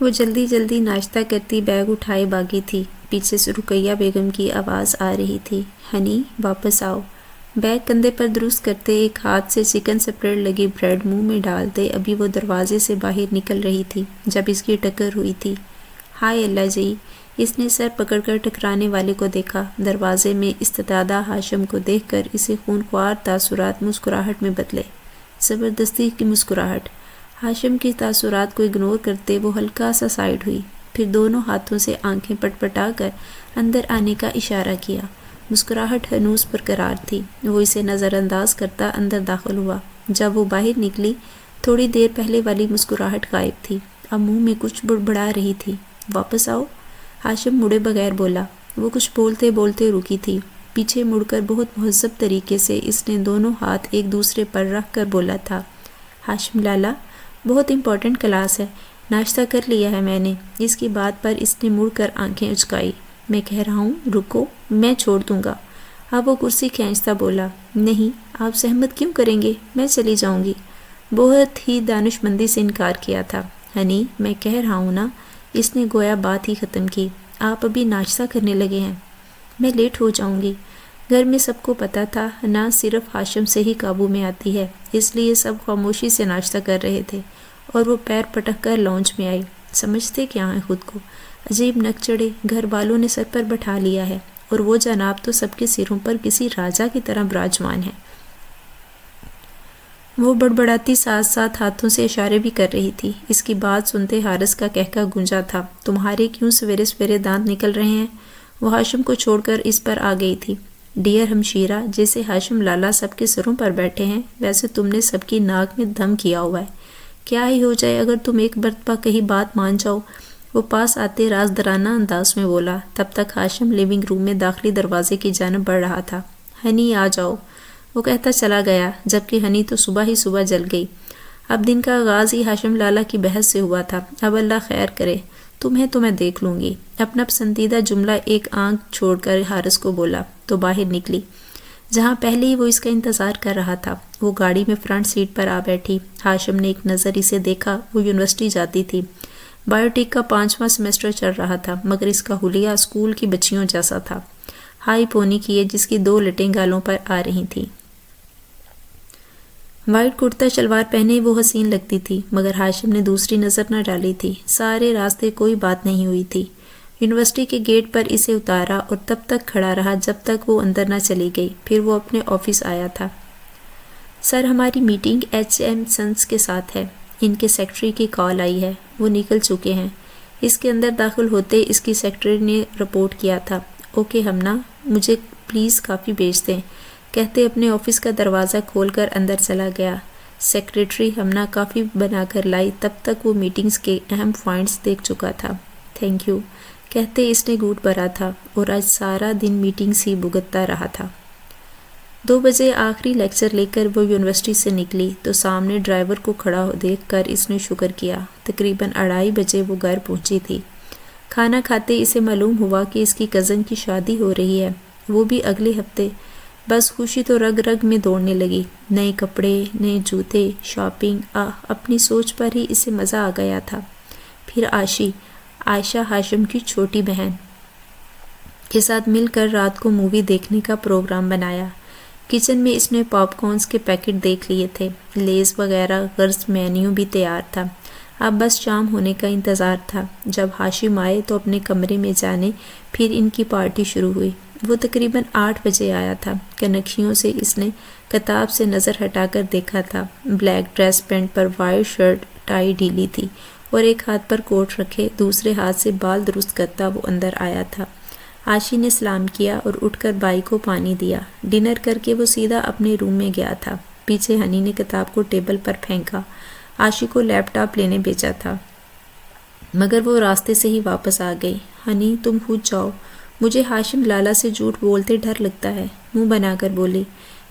وہ جلدی جلدی ناشتہ کرتی بیگ اٹھائے باغی تھی۔ پیچھے سے رقیہ بیگم کی آواز آ رہی تھی، ہنی واپس آؤ۔ بیگ کندھے پر درست کرتے، ایک ہاتھ سے چکن سپریڈ لگی بریڈ منہ میں ڈالتے ابھی وہ دروازے سے باہر نکل رہی تھی جب اس کی ٹکر ہوئی تھی۔ ہائے اللہ جی! اس نے سر پکڑ کر ٹکرانے والے کو دیکھا۔ دروازے میں استدادہ ہاشم کو دیکھ کر اسے خونخوار تاثرات مسکراہٹ میں بدلے، زبردستی کی مسکراہٹ۔ ہاشم کی تاثرات کو اگنور کرتے وہ ہلکا سا سائڈ ہوئی، پھر دونوں ہاتھوں سے آنکھیں پٹ پٹا کر اندر آنے کا اشارہ کیا۔ مسکراہٹ ہنوز برقرار تھی۔ وہ اسے نظر انداز کرتا اندر داخل ہوا۔ جب وہ باہر نکلی، تھوڑی دیر پہلے والی مسکراہٹ غائب تھی، اب منہ میں کچھ بڑبڑا رہی تھی۔ واپس آؤ، ہاشم مڑے بغیر بولا۔ وہ کچھ بولتے بولتے رکی تھی۔ پیچھے مڑ کر بہت مہذب طریقے سے اس نے دونوں ہاتھ ایک دوسرے پر رکھ کر بولا تھا، ہاشم لالا، بہت امپورٹنٹ کلاس ہے، ناشتہ کر لیا ہے میں نے۔ اس کی بات پر اس نے مڑ کر آنکھیں اچکائی۔ میں کہہ رہا ہوں رکو، میں چھوڑ دوں گا۔ اب وہ کرسی کھینچتا بولا، نہیں، آپ زحمت کیوں کریں گے، میں چلی جاؤں گی۔ بہت ہی دانشمندی سے انکار کیا تھا۔ ہنی، میں کہہ رہا ہوں نا، اس نے گویا بات ہی ختم کی، آپ ابھی ناشتہ کرنے لگے ہیں، میں لیٹ ہو جاؤں گی۔ گھر میں سب کو پتا تھا نہ صرف ہاشم سے ہی قابو میں آتی ہے، اس لیے سب خاموشی سے ناشتہ کر رہے تھے اور وہ پیر پٹک کر لانچ میں آئی۔ سمجھتے کیا ہیں خود کو، عجیب نک چڑھے گھر والوں نے سر پر بٹھا لیا ہے اور وہ جناب تو سب کے سروں پر کسی راجا کی طرح براجمان ہے۔ وہ بڑبڑاتی ساتھ ساتھ ہاتھوں سے اشارے بھی کر رہی تھی۔ اس کی بات سنتے حارث کا کہکہ گونجا تھا، تمہارے کیوں سویرے سویرے دانت نکل رہے ہیں؟ وہ ہاشم کو چھوڑ کر اس پر آ گئی تھی۔ ڈیئر ہمشیرہ، جیسے ہاشم لالا سب کے سروں پر بیٹھے ہیں، ویسے تم نے سب کی ناک میں دم کیا ہوا ہے۔ کیا ہی ہو جائے اگر تم ایک مرتبہ کہیں بات مان جاؤ۔ وہ پاس آتے رازدارانہ انداز میں بولا۔ تب تک ہاشم لیونگ روم میں داخلی دروازے کی جانب بڑھ رہا تھا۔ ہنی آ جاؤ، وہ کہتا چلا گیا، جبکہ ہنی تو صبح ہی صبح جل گئی۔ اب دن کا آغاز ہی ہاشم لالا کی بحث سے ہوا تھا۔ اب اللہ خیر کرے، تمہیں تو میں دیکھ لوں گی۔ اپنا پسندیدہ جملہ ایک آنکھ چھوڑ کر حارث کو بولا تو باہر نکلی، جہاں پہلے ہی وہ اس کا انتظار کر رہا تھا۔ وہ گاڑی میں فرنٹ سیٹ پر آ بیٹھی۔ ہاشم نے ایک نظر اسے دیکھا۔ وہ یونیورسٹی جاتی تھی، بایوٹیک کا 5واں سیمسٹر چل رہا تھا، مگر اس کا حلیہ اسکول کی بچیوں جیسا تھا، ہائی پونی کیے جس کی 2 لٹیں گالوں پر آ رہی تھیں۔ وائٹ کرتا شلوار پہنے وہ حسین لگتی تھی، مگر ہاشم نے دوسری نظر نہ ڈالی تھی۔ سارے راستے کوئی بات نہیں ہوئی تھی۔ یونیورسٹی کے گیٹ پر اسے اتارا اور تب تک کھڑا رہا جب تک وہ اندر نہ چلی گئی، پھر وہ اپنے آفس آیا تھا۔ سر، ہماری میٹنگ HM سنس کے ساتھ ہے، ان کے سیکرٹری کی کال آئی ہے، وہ نکل چکے ہیں۔ اس کے اندر داخل ہوتے اس کی سیکرٹری نے رپورٹ کیا تھا۔ اوکے ہمنا، مجھے پلیز کافی بھیج دیں، کہتے اپنے آفس کا دروازہ کھول کر اندر چلا گیا۔ سیکرٹری ہمنا کافی بنا کر لائی، تب تک وہ میٹنگز کے اہم پوائنٹس دیکھ چکا تھا۔ تھینک یو، کہتے اس نے گھونٹ بھرا تھا، اور آج سارا دن میٹنگز ہی بھگتتا رہا تھا۔ 2 بجے آخری لیکچر لے کر وہ یونیورسٹی سے نکلی تو سامنے ڈرائیور کو کھڑا دیکھ کر اس نے شکر کیا۔ تقریباً 2:30 بجے وہ گھر پہنچی تھی۔ کھانا کھاتے اسے معلوم ہوا کہ اس کی کزن کی شادی ہو رہی ہے، وہ بھی اگلے ہفتے۔ بس خوشی تو رگ رگ میں دوڑنے لگی، نئے کپڑے، نئے جوتے، شاپنگ۔ اپنی سوچ پر ہی اسے مزہ آ گیا تھا۔ پھر عائشہ ہاشم کی چھوٹی بہن کے ساتھ مل کر رات کو مووی دیکھنے کا پروگرام بنایا۔ کچن میں اس نے پاپ کارنز کے پیکٹ دیکھ لیے تھے، لیز وغیرہ، غرض مینیو بھی تیار تھا۔ اب بس شام ہونے کا انتظار تھا۔ جب ہاشم آئے تو اپنے کمرے میں جانے، پھر ان کی پارٹی شروع ہوئی۔ وہ تقریباً 8 بجے آیا تھا۔ کنکھیوں سے اس نے کتاب سے نظر ہٹا کر دیکھا تھا۔ بلیک ڈریس پینٹ پر وائٹ شرٹ، ٹائی ڈھیلی تھی اور ایک ہاتھ پر کوٹ رکھے دوسرے ہاتھ سے بال درست کرتا وہ اندر آیا تھا۔ عاشی نے سلام کیا اور اٹھ کر بائی کو پانی دیا۔ ڈنر کر کے وہ سیدھا اپنے روم میں گیا تھا۔ پیچھے ہنی نے کتاب کو ٹیبل پر پھینکا۔ عاشی کو لیپ ٹاپ لینے بھیجا تھا، مگر وہ راستے سے ہی واپس آ گئی۔ ہنی، تم خود جاؤ، مجھے ہاشم لالا سے جھوٹ بولتے ڈر لگتا ہے، منہ بنا کر بولی۔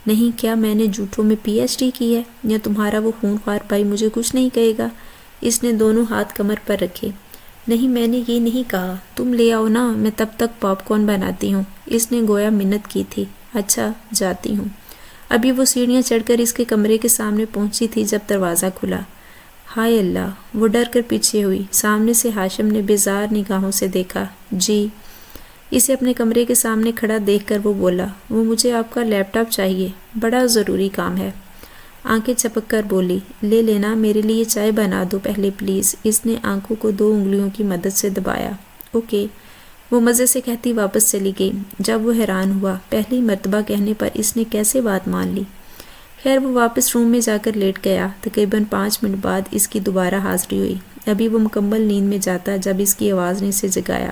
نہیں، کیا میں نے جھوٹوں میں PhD کی ہے؟ یا تمہارا وہ خونخوار بھائی مجھے کچھ نہیں کہے گا؟ اس نے دونوں ہاتھ کمر پر رکھے۔ نہیں، میں نے یہ نہیں کہا، تم لے آؤ نا، میں تب تک پاپ کارن بناتی ہوں۔ اس نے گویا منت کی تھی۔ اچھا، جاتی ہوں۔ ابھی وہ سیڑھیاں چڑھ کر اس کے کمرے کے سامنے پہنچی تھی جب دروازہ کھلا۔ ہائے اللہ! وہ ڈر کر پیچھے ہوئی۔ سامنے سے ہاشم نے بیزار نگاہوں سے دیکھا۔ جی؟ اسے اپنے کمرے کے سامنے کھڑا دیکھ کر وہ بولا، وہ مجھے آپ کا لیپ ٹاپ چاہیے، بڑا ضروری کام ہے۔ آنکھیں چپک کر بولی، لے لینا، میرے لیے چائے بنا دو پہلے پلیز۔ اس نے آنکھوں کو 2 انگلیوں کی مدد سے دبایا۔ اوکے، وہ مزے سے کہتی واپس چلی گئی۔ جب وہ حیران ہوا، پہلی مرتبہ کہنے پر اس نے کیسے بات مان لی۔ خیر وہ واپس روم میں جا کر لیٹ گیا۔ تقریباً 5 منٹ بعد اس کی دوبارہ حاضری ہوئی۔ ابھی وہ مکمل نیند میں جاتا جب اس کی آواز نے اسے جگایا۔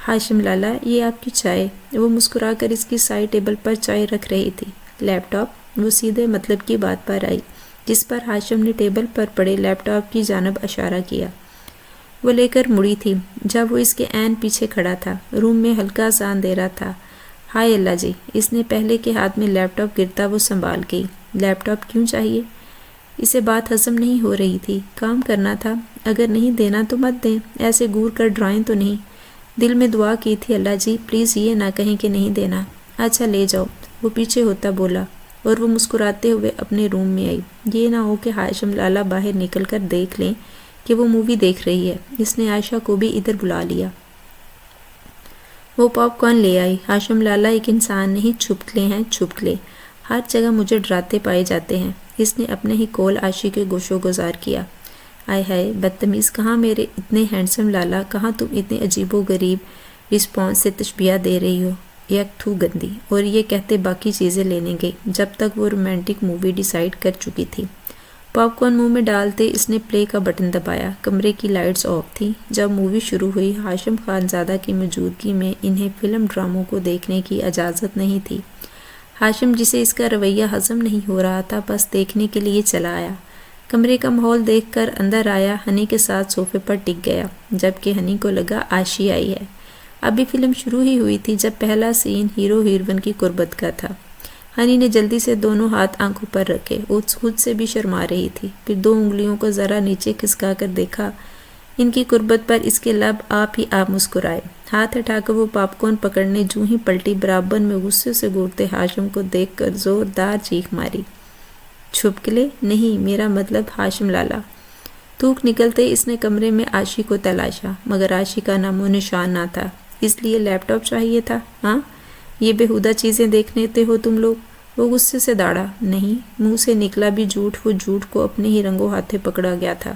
ہاشم لالا، یہ آپ کی چائے۔ وہ مسکرا کر اس کی سائڈ ٹیبل پر چائے رکھ رہی تھی۔ لیپ ٹاپ؟ وہ سیدھے مطلب کی بات پر آئی، جس پر ہاشم نے ٹیبل پر پڑے لیپ ٹاپ کی جانب اشارہ کیا۔ وہ لے کر مڑی تھی جب وہ اس کے عین پیچھے کھڑا تھا۔ روم میں ہلکا سا اندھیرا تھا۔ ہائے اللہ جی! اس نے پہلے کے ہاتھ میں لیپ ٹاپ گرتا وہ سنبھال گئی۔ لیپ ٹاپ کیوں چاہیے؟ اسے بات ہضم نہیں ہو رہی تھی۔ کام کرنا تھا، اگر نہیں دینا تو مت دیں، ایسے گور کر ڈرائیں تو نہیں۔ دل میں دعا کی تھی، اللہ جی پلیز یہ نہ کہیں کہ نہیں دینا۔ اچھا لے جاؤ، وہ پیچھے ہوتا بولا، اور وہ مسکراتے ہوئے اپنے روم میں آئی۔ یہ نہ ہو کہ ہاشم لالا باہر نکل کر دیکھ لیں کہ وہ مووی دیکھ رہی ہے۔ اس نے عائشہ کو بھی ادھر بلا لیا۔ وہ پاپ کارن لے آئی۔ ہاشم لالا ایک انسان نہیں، چھپکلے ہیں چھپکلے، ہر جگہ مجھے ڈراتے پائے جاتے ہیں۔ اس نے اپنے ہی کول عاشی کے گوشو گزار کیا۔ آئے ہائے بدتمیز! کہاں میرے اتنے ہینڈسم لالا، کہاں تم اتنے عجیب و غریب رسپانس سے تشبیہ دے رہی ہو؟ یک تھو گندی! اور یہ کہتے باقی چیزیں لینے گئی، جب تک وہ رومانٹک مووی ڈیسائیڈ کر چکی تھی۔ پاپ کارن منہ میں ڈالتے اس نے پلے کا بٹن دبایا۔ کمرے کی لائٹس آف تھیں۔ جب مووی شروع ہوئی، ہاشم خانزادہ کی موجودگی میں انہیں فلم ڈراموں کو دیکھنے کی اجازت نہیں تھی۔ ہاشم، جسے اس کا رویہ ہضم نہیں ہو رہا تھا، بس دیکھنے کے لیے چلا آیا۔ کمرے کا ماحول دیکھ کر اندر آیا، ہنی کے ساتھ صوفے پر ٹک گیا، جبکہ ہنی کو لگا عاشی آئی ہے۔ ابھی فلم شروع ہی ہوئی تھی جب پہلا سین ہیرو ہیروین کی قربت کا تھا۔ ہنی نے جلدی سے دونوں ہاتھ آنکھوں پر رکھے، وہ خود سے بھی شرما رہی تھی، پھر 2 انگلیوں کو ذرا نیچے کھسکا کر دیکھا۔ ان کی قربت پر اس کے لب آپ ہی آپ مسکرائے۔ ہاتھ ہٹا کر وہ پاپ کارن پکڑنے جوں ہی پلٹی، برابر میں غصے سے گھورتے ہاشم کو دیکھ کر زوردار چیخ ماری۔ چھپکلے؟ نہیں، میرا مطلب ہاشم لالا۔ تھوک نکلتے اس نے کمرے میں عاشی کو تلاشا، مگر عاشی کا نام و نشان نہ تھا۔ اس لیے لیپ ٹاپ چاہیے تھا؟ ہاں، یہ بےہودہ چیزیں دیکھتے ہو تم لوگ؟ وہ غصے سے داڑا۔ نہیں، منہ سے نکلا بھی جھوٹ، وہ جھوٹ کو اپنے ہی رنگوں ہاتھے پکڑا گیا تھا۔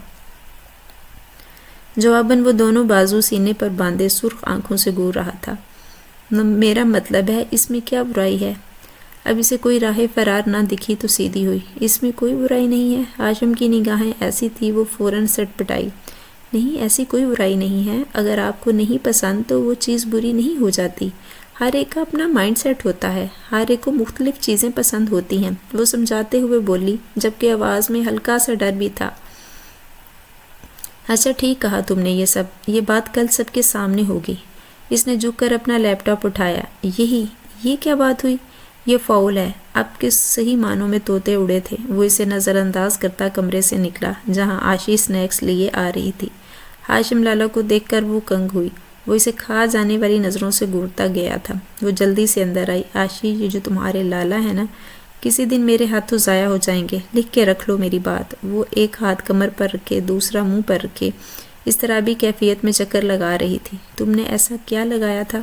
جواباً وہ دونوں بازو سینے پر باندھے سرخ آنکھوں سے گور رہا تھا۔ میرا مطلب ہے، اس میں کیا برائی ہے؟ اب اسے کوئی راہ فرار نہ دکھی تو سیدھی ہوئی۔ اس میں کوئی برائی نہیں ہے۔ ہاشم کی نگاہیں ایسی تھی، وہ فوراً سٹ پٹائی۔ نہیں، ایسی کوئی برائی نہیں ہے۔ اگر آپ کو نہیں پسند تو وہ چیز بری نہیں ہو جاتی۔ ہر ایک کا اپنا مائنڈ سیٹ ہوتا ہے، ہر ایک کو مختلف چیزیں پسند ہوتی ہیں، وہ سمجھاتے ہوئے بولی، جبکہ آواز میں ہلکا سا ڈر بھی تھا۔ اچھا ٹھیک کہا تم نے، یہ بات کل سب کے سامنے ہوگی۔ اس نے جھک کر اپنا لیپ ٹاپ اٹھایا۔ یہ کیا بات ہوئی؟ یہ فاؤل ہے۔ اب کے صحیح معنوں میں طوطے اڑے تھے۔ وہ اسے نظر انداز کرتا کمرے سے نکلا، جہاں عاشی سنیکس لیے آ رہی تھی۔ ہاشم لالا کو دیکھ کر وہ کنگ ہوئی۔ وہ اسے کھا جانے والی نظروں سے گھورتا گیا تھا۔ وہ جلدی سے اندر آئی۔ عاشی، یہ جو تمہارے لالا ہے نا، کسی دن میرے ہاتھوں ضائع ہو جائیں گے، لکھ کے رکھ لو میری بات۔ وہ ایک ہاتھ کمر پر رکھے، دوسرا منہ پر رکھے، اس طرح بھی کیفیت میں چکر لگا رہی تھی۔ تم نے ایسا کیا لگایا تھا؟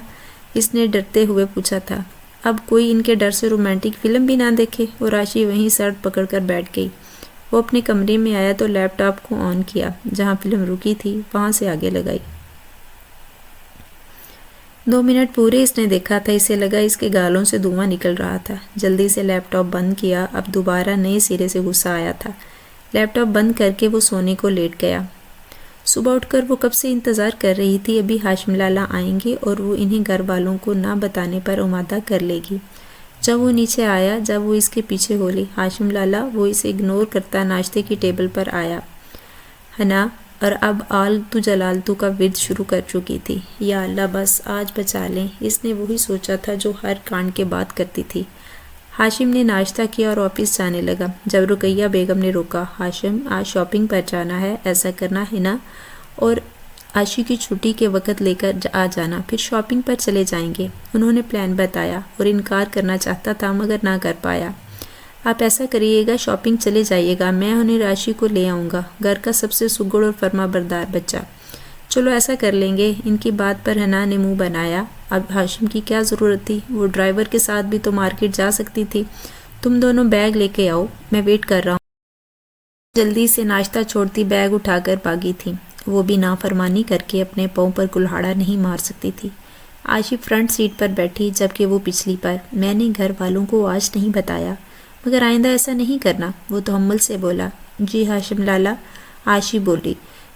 اس نے ڈرتے ہوئے پوچھا تھا۔ اب کوئی ان کے ڈر سے رومانٹک فلم بھی نہ دیکھے۔ اور عاشی وہیں سر پکڑ کر بیٹھ گئی۔ وہ اپنے کمرے میں آیا تو لیپ ٹاپ کو آن کیا، جہاں فلم رکی تھی وہاں سے آگے لگائی۔ 2 منٹ پورے اس نے دیکھا تھا۔ اسے لگا اس کے گالوں سے دھواں نکل رہا تھا۔ جلدی سے لیپ ٹاپ بند کیا۔ اب دوبارہ نئے سرے سے غصہ آیا تھا۔ لیپ ٹاپ بند کر کے وہ سونے کو لیٹ گیا۔ صبح اٹھ کر وہ کب سے انتظار کر رہی تھی، ابھی ہاشم لالا آئیں گے اور وہ انہیں گھر والوں کو نہ بتانے پر آمادہ کر لے گی۔ جب وہ نیچے آیا، جب وہ اس کے پیچھے بولی، ہاشم لالا، وہ اسے اگنور کرتا ناشتے کی ٹیبل پر آیا۔ ہنا اور اب آلتو جلالتو کا ورد شروع کر چکی تھی۔ یا اللہ بس آج بچا لیں، اس نے وہی سوچا تھا جو ہر کانڈ کے بعد کرتی تھی۔ ہاشم نے ناشتہ کیا اور آفس جانے لگا۔ جب رقیہ بیگم نے روکا، ہاشم آج شاپنگ پر جانا ہے، ایسا کرنا ہے نا، اور عاشی کی چھٹی کے وقت لے کر آ جانا، پھر شاپنگ پر چلے جائیں گے۔ انہوں نے پلان بتایا اور انکار کرنا چاہتا تھا مگر نہ کر پایا۔ آپ ایسا کریے گا، شاپنگ چلے جائیے گا، میں انہیں راشی کو لے آؤں گا، گھر کا سب سے سگڑ اور فرما بردار بچہ۔ چلو ایسا کر لیں گے۔ ان کی بات پر حنا نے منہ بنایا۔ اب ہاشم کی کیا ضرورت تھی؟ وہ ڈرائیور کے ساتھ بھی تو مارکیٹ جا سکتی تھی۔ تم دونوں بیگ لے کے آؤ، میں ویٹ کر رہا ہوں۔ جلدی سے ناشتہ چھوڑتی بیگ اٹھا کر بھاگی تھی۔ وہ بھی نافرمانی کر کے اپنے پاؤں پر کلہاڑا نہیں مار سکتی تھی۔ عاشی فرنٹ سیٹ پر بیٹھی جبکہ وہ پچھلی پر۔ میں نے گھر والوں کو آج نہیں بتایا، مگر آئندہ ایسا نہیں کرنا، وہ تحمل سے بولا۔ جی ہاشم لالا، عاشی بولی۔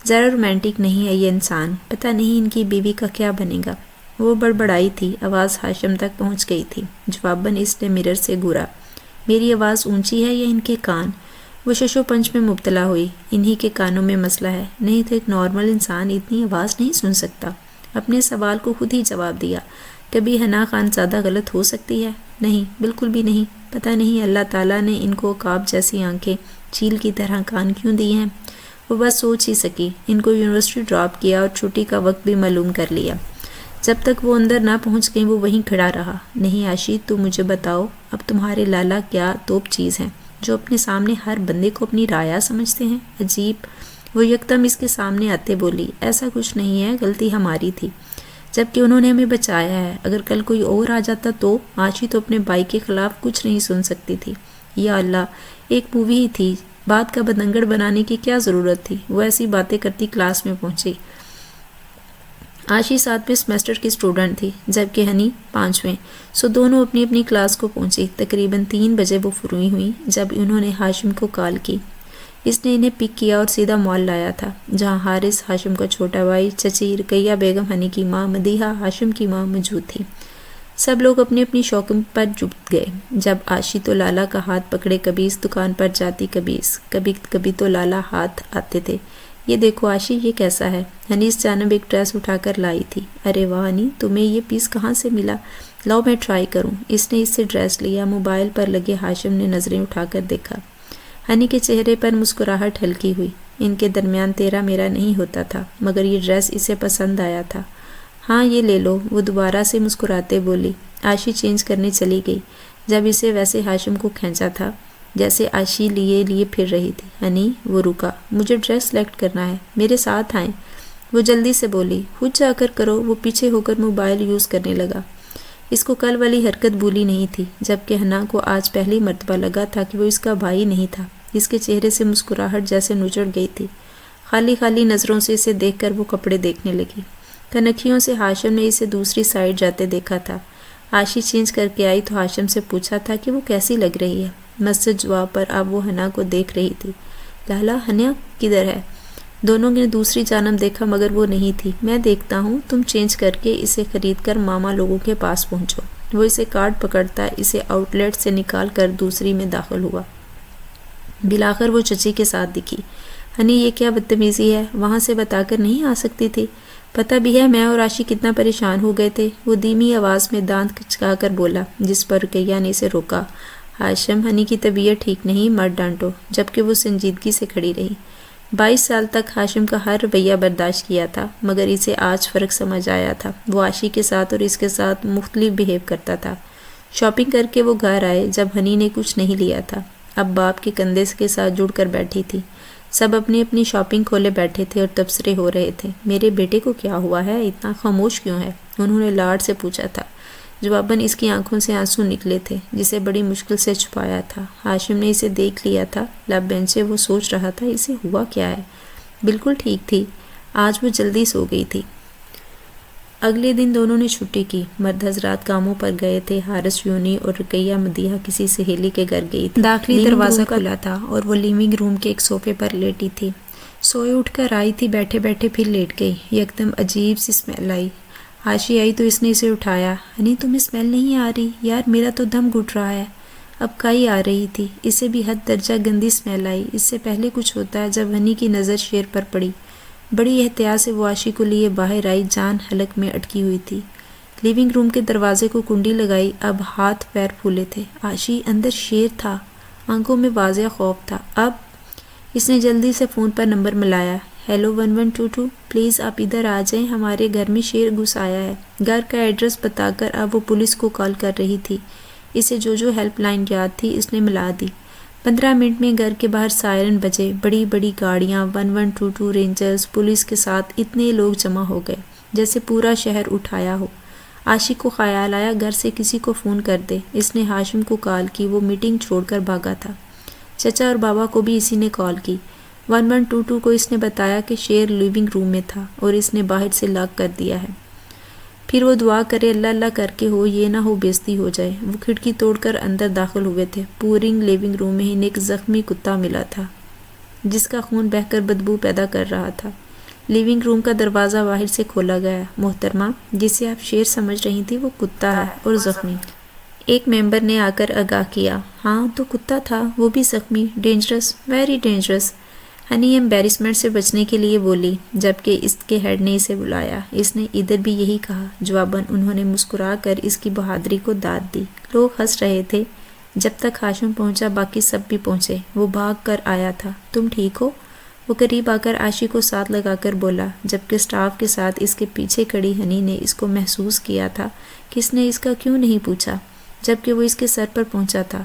ذرا رومانٹک نہیں ہے یہ انسان، پتہ نہیں ان کی بیوی کا کیا بنے گا۔ وہ بڑبڑائی تھی، آواز ہاشم تک پہنچ گئی تھی۔ جواباً اس نے مرر سے گھورا۔ میری آواز اونچی ہے یا ان کے کان؟ وہ ششو پنچ میں مبتلا ہوئی۔ انہی کے کانوں میں مسئلہ ہے، نہیں تو ایک نارمل انسان اتنی آواز نہیں سن سکتا۔ اپنے سوال کو خود ہی جواب دیا۔ کبھی حنا خان زیادہ غلط ہو سکتی ہے؟ نہیں، بالکل بھی نہیں۔ پتہ نہیں اللہ تعالیٰ نے ان کو عقاب جیسی آنکھیں، چیل کی طرح کان کیوں دی ہیں۔ وہ بس سوچ ہی سکی۔ ان کو یونیورسٹی ڈراپ کیا اور چھٹی کا وقت بھی معلوم کر لیا۔ جب تک وہ اندر نہ پہنچ گئیں وہ وہیں کھڑا رہا۔ نہیں عاشی، تو مجھے بتاؤ، اب تمہارے لالا کیا توپ چیز ہیں جو اپنے سامنے ہر بندے کو اپنی رایا سمجھتے ہیں؟ عجیب۔ وہ یکدم اس کے سامنے آتے بولی، ایسا کچھ نہیں ہے، غلطی ہماری تھی، جبکہ انہوں نے ہمیں بچایا ہے۔ اگر کل کوئی اور آ جاتا تو؟ عاشی تو اپنے بھائی کے خلاف کچھ نہیں سن سکتی تھی۔ یا اللہ، ایک مووی ہی تھی، بات کا بدنگڑ بنانے کی کیا ضرورت تھی؟ وہ ایسی باتیں کرتی کلاس میں پہنچی۔ عاشی 7ویں سیمسٹر کی اسٹوڈنٹ تھی جبکہ ہنی 5ویں، سو دونوں اپنی اپنی کلاس کو پہنچی۔ تقریباً 3 بجے وہ فروئی ہوئی جب انہوں نے ہاشم کو کال کی۔ اس نے انہیں پک کیا اور سیدھا مال لایا تھا، جہاں حارث ہاشم کا چھوٹا بھائی، چچی رقیہ بیگم ہنی کی ماں، مدیحہ ہاشم کی ماں موجود تھی۔ سب لوگ اپنی اپنی شاپنگ پر جٹ گئے۔ جب عاشی تو لالا کا ہاتھ پکڑے کبھی اس دکان پر جاتی، کبھی تو لالا ہاتھ آتے تھے۔ یہ دیکھو عاشی، یہ کیسا ہے؟ ہنی اس جانب ایک ڈریس اٹھا کر لائی تھی۔ ارے واہ ہنی، تمہیں یہ پیس کہاں سے ملا؟ لاؤ میں ٹرائی کروں۔ اس نے اس سے ڈریس لیا۔ موبائل پر لگے ہاشم نے نظریں اٹھا کر دیکھا۔ ہنی کے چہرے پر مسکراہٹ ہلکی ہوئی۔ ان کے درمیان تیرا میرا نہیں ہوتا تھا، مگر یہ ڈریس اسے پسند آیا تھا۔ ہاں یہ لے لو، وہ دوبارہ سے مسکراتے بولی۔ عاشی چینج کرنے چلی گئی۔ جب اسے ویسے ہاشم کو کھینچا تھا جیسے عاشی لیے پھر رہی تھی۔ ہنی، وہ رکا، مجھے ڈریس سلیکٹ کرنا ہے، میرے ساتھ آئیں۔ وہ جلدی سے بولی۔ خود جا کر کرو۔ وہ پیچھے ہو کر موبائل یوز کرنے لگا۔ اس کو کل والی حرکت بھولی نہیں تھی، جبکہ حنا کو آج پہلی مرتبہ لگا تھا کہ وہ اس کا بھائی نہیں تھا۔ اس کے چہرے سے مسکراہٹ جیسے نچڑ گئی تھی۔ خالی نظروں سے اسے دیکھ کر وہ کپڑے دیکھنے لگی۔ کنکھیوں سے ہاشم نے اسے دوسری سائڈ جاتے دیکھا تھا۔ عاشی چینج کر کے آئی تو ہاشم سے پوچھا تھا کہ وہ کیسی لگ رہی ہے۔ مسجد جواب پر اب وہ حنا کو دیکھ رہی تھی۔ لالا، حنا کدھر ہے؟ دونوں نے دوسری جانب دیکھا مگر وہ نہیں تھی۔ میں دیکھتا ہوں، تم چینج کر کے اسے خرید کر ماما لوگوں کے پاس پہنچو۔ وہ اسے کارڈ پکڑتا اسے آؤٹ لیٹ سے نکال کر دوسری میں داخل ہوا۔ بلاخر وہ چچی کے ساتھ دکھی۔ ہنی، یہ کیا بدتمیزی ہے؟ وہاں سے بتا کر نہیں آ سکتی تھی؟ پتہ بھی ہے میں اور عاشی کتنا پریشان ہو گئے تھے۔ وہ دھیمی آواز میں دانت کچکا کر بولا، جس پر رقیہ نے اسے روکا۔ ہاشم، ہنی کی طبیعت ٹھیک نہیں، مت ڈانٹو، جبکہ وہ سنجیدگی سے کھڑی رہی۔ 22 سال تک ہاشم کا ہر رویہ برداشت کیا تھا، مگر اسے آج فرق سمجھ آیا تھا۔ وہ عاشی کے ساتھ اور اس کے ساتھ مختلف بیہیو کرتا تھا۔ شاپنگ کر کے وہ گھر آئے جب ہنی نے کچھ نہیں لیا تھا۔ اب باپ کے کندھے کے ساتھ جڑ کر بیٹھی تھی۔ سب اپنی اپنی شاپنگ کھولے بیٹھے تھے اور تبصرے ہو رہے تھے۔ میرے بیٹے کو کیا ہوا ہے؟ اتنا خاموش کیوں ہے؟ انہوں نے لاڈ سے پوچھا تھا۔ جواباً اس کی آنکھوں سے آنسو نکلے تھے جسے بڑی مشکل سے چھپایا تھا۔ ہاشم نے اسے دیکھ لیا تھا۔ لب بینچے وہ سوچ رہا تھا اسے ہوا کیا ہے؟ بالکل ٹھیک تھی، آج وہ جلدی سو گئی تھی۔ اگلے دن دونوں نے چھٹی کی۔ مرد حضرات کاموں پر گئے تھے۔ حارث یونی اور رقیہ مدیحہ کسی سہیلی کے گھر گئی تھی۔ داخلی دروازہ کھلا تھا اور وہ لیونگ روم کے ایک صوفے پر لیٹی تھی۔ سوئے اٹھ کر آئی تھی، بیٹھے بیٹھے پھر لیٹ گئی۔ یکدم عجیب سی اسمیل آئی۔ عاشی آئی تو اس نے اسے اٹھایا۔ ہنی، تمہیں اسمیل نہیں آ رہی؟ یار میرا تو دم گھٹ رہا ہے۔ اب کائی آ رہی تھی۔ اسے بھی حد درجہ گندی اسمیل آئی۔ اس سے پہلے کچھ ہوتا ہے جب ہنی کی نظر شیر پر پڑی۔ بڑی احتیاط سے وہ عاشی کو لیے باہر آئی، جان حلق میں اٹکی ہوئی تھی۔ لیونگ روم کے دروازے کو کنڈی لگائی۔ اب ہاتھ پیر پھولے تھے۔ عاشی، اندر شیر تھا، آنکھوں میں واضح خوف تھا۔ اب اس نے جلدی سے phone per number Malaya. Hello 1122، please آپ ادھر آ جائیں، ہمارے گھر میں شیر گھس آیا ہے۔ گھر کا ایڈریس بتا کر اب وہ پولیس کو کال کر رہی تھی۔ اسے جو ہیلپ لائن یاد تھی اس نے ملا دی۔ 15 منٹ میں گھر کے باہر سائرن بجے، بڑی بڑی گاڑیاں، 1122 رینجرز، پولیس کے ساتھ اتنے لوگ جمع ہو گئے جیسے پورا شہر اٹھایا ہو۔ عاشق کو خیال آیا گھر سے کسی کو فون کر دے۔ اس نے ہاشم کو کال کی، وہ میٹنگ چھوڑ کر بھاگا تھا۔ چچا اور بابا کو بھی اسی نے کال کی۔ 1122 کو اس نے بتایا کہ شیر لیونگ روم میں تھا اور اس نے باہر سے لاک کر دیا ہے۔ پھر وہ دعا کرے اللہ اللہ کر کے ہو یہ نہ ہو بےعزتی ہو جائے۔ وہ کھڑکی توڑ کر اندر داخل ہوئے تھے۔ پورنگ لیونگ روم میں ہی ایک زخمی کتا ملا تھا جس کا خون بہہ کر بدبو پیدا کر رہا تھا۔ لیونگ روم کا دروازہ باہر سے کھولا گیا۔ محترمہ، جسے آپ شیر سمجھ رہی تھی وہ کتا ہے اور زخمی۔ ایک ممبر نے آ کر آگاہ کیا۔ ہاں تو کتا تھا، وہ بھی زخمی، ڈینجرس، ویری ڈینجرس۔ ہنی ایمبیرسمنٹ سے بچنے کے لیے بولی جبکہ اس کے ہیڈ نے اسے بلایا۔ اس نے ادھر بھی یہی کہا۔ جواباً انہوں نے مسکرا کر اس کی بہادری کو داد دی۔ لوگ ہنس رہے تھے۔ جب تک ہاشم پہنچا باقی سب بھی پہنچے۔ وہ بھاگ کر آیا تھا۔ تم ٹھیک ہو؟ وہ قریب آ کر عاشق کو ساتھ لگا کر بولا، جبکہ سٹاف کے ساتھ اس کے پیچھے کھڑی ہنی نے اس کو محسوس کیا تھا کہ اس نے اس کا کیوں نہیں پوچھا جبکہ وہ اس کے سر پر پہنچا تھا۔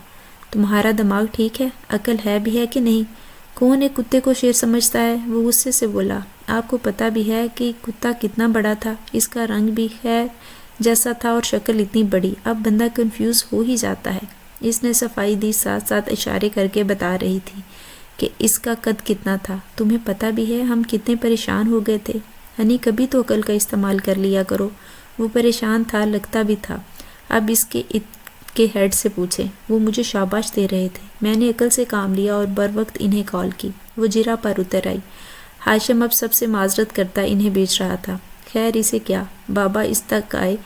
تمہارا دماغ ٹھیک ہے؟ عقل ہے بھی ہے کہ نہیں؟ کون ایک کتے کو شیر سمجھتا ہے؟ وہ غصے سے بولا۔ آپ کو پتہ بھی ہے کہ کتا کتنا بڑا تھا، اس کا رنگ بھی خیر جیسا تھا اور شکل اتنی بڑی، اب بندہ کنفیوز ہو ہی جاتا ہے۔ اس نے صفائی دی، ساتھ ساتھ اشارے کر کے بتا رہی تھی کہ اس کا قد کتنا تھا۔ تمہیں پتہ بھی ہے ہم کتنے پریشان ہو گئے تھے۔ ہنی کبھی تو عقل کا استعمال کر لیا کرو۔ وہ پریشان تھا، لگتا بھی تھا۔ اب اس کے ہیڈ سے پوچھے۔ وہ مجھے شاباش دے رہے تھے، میں نے عقل سے کام لیا اور بر وقت انہیں کال کی۔ وہ جرا پر اتر آئی۔ ہاشم اب سب سے معذرت کرتا انہیں بیچ رہا تھا۔ خیر اسے کیا؟ بابا اس تک آئے۔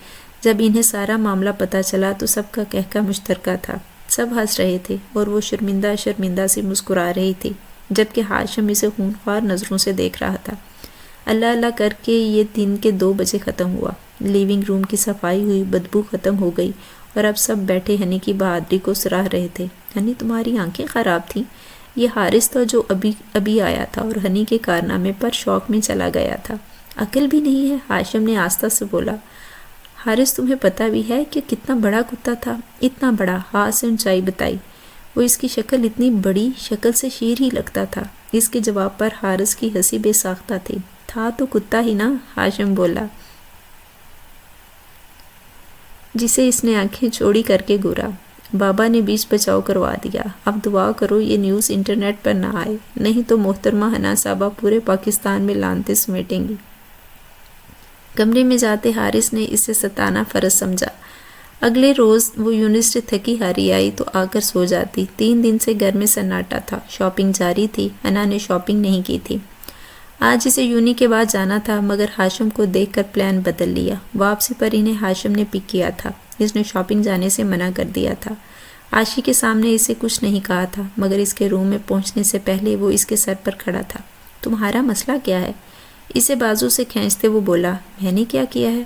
جب انہیں سارا معاملہ پتہ چلا تو سب کا کہکہ مشترکہ تھا۔ سب ہنس رہے تھے اور وہ شرمندہ سے مسکرا رہی تھی جبکہ ہاشم اسے خونخوار نظروں سے دیکھ رہا تھا۔ اللہ اللہ کر کے یہ دن کے 2 بجے ختم ہوا۔ لیونگ روم کی صفائی ہوئی، بدبو ختم ہو گئی اور اب سب بیٹھے ہنی کی بہادری کو سراہ رہے تھے۔ ہنی تمہاری آنکھیں خراب تھیں۔ یہ حارث تھا جو ابھی آیا تھا اور ہنی کے کارنامے پر شوق میں چلا گیا تھا۔ عقل بھی نہیں ہے، ہاشم نے آستہ سے بولا۔ حارث تمہیں پتہ بھی ہے کہ کتنا بڑا کتا تھا؟ اتنا بڑا، ہاتھ سے اونچائی بتائی۔ وہ اس کی شکل اتنی بڑی، شکل سے شیر ہی لگتا تھا۔ اس کے جواب پر حارث کی ہنسی بے ساختہ تھی۔ تھا تو کتا ہی نا، ہاشم بولا جسے اس نے آنکھیں چوڑی کر کے گورا۔ بابا نے بیچ بچاؤ کروا دیا۔ اب دعا کرو یہ نیوز انٹرنیٹ پر نہ آئے، نہیں تو محترمہ حنا صاحبہ پورے پاکستان میں لانتے سمیٹیں گی۔ کمرے میں جاتے حارث نے اسے ستانا فرض سمجھا۔ اگلے روز وہ یونیورسٹی تھکی ہاری آئی تو آ کر سو جاتی۔ 3 دن سے گھر میں سناٹا تھا، شاپنگ جاری تھی۔ حنا نے شاپنگ نہیں کی تھی۔ آج اسے یونی کے بعد جانا تھا مگر ہاشم کو دیکھ کر پلان بدل لیا۔ واپسی پر انہیں ہاشم نے پک کیا تھا۔ اس نے شاپنگ جانے سے منع کر دیا تھا۔ عاشق کے سامنے اسے کچھ نہیں کہا تھا مگر اس کے روم میں پہنچنے سے پہلے وہ اس کے سر پر کھڑا تھا۔ تمہارا مسئلہ کیا ہے؟ اسے بازو سے کھینچتے وہ بولا۔ میں نے کیا کیا ہے؟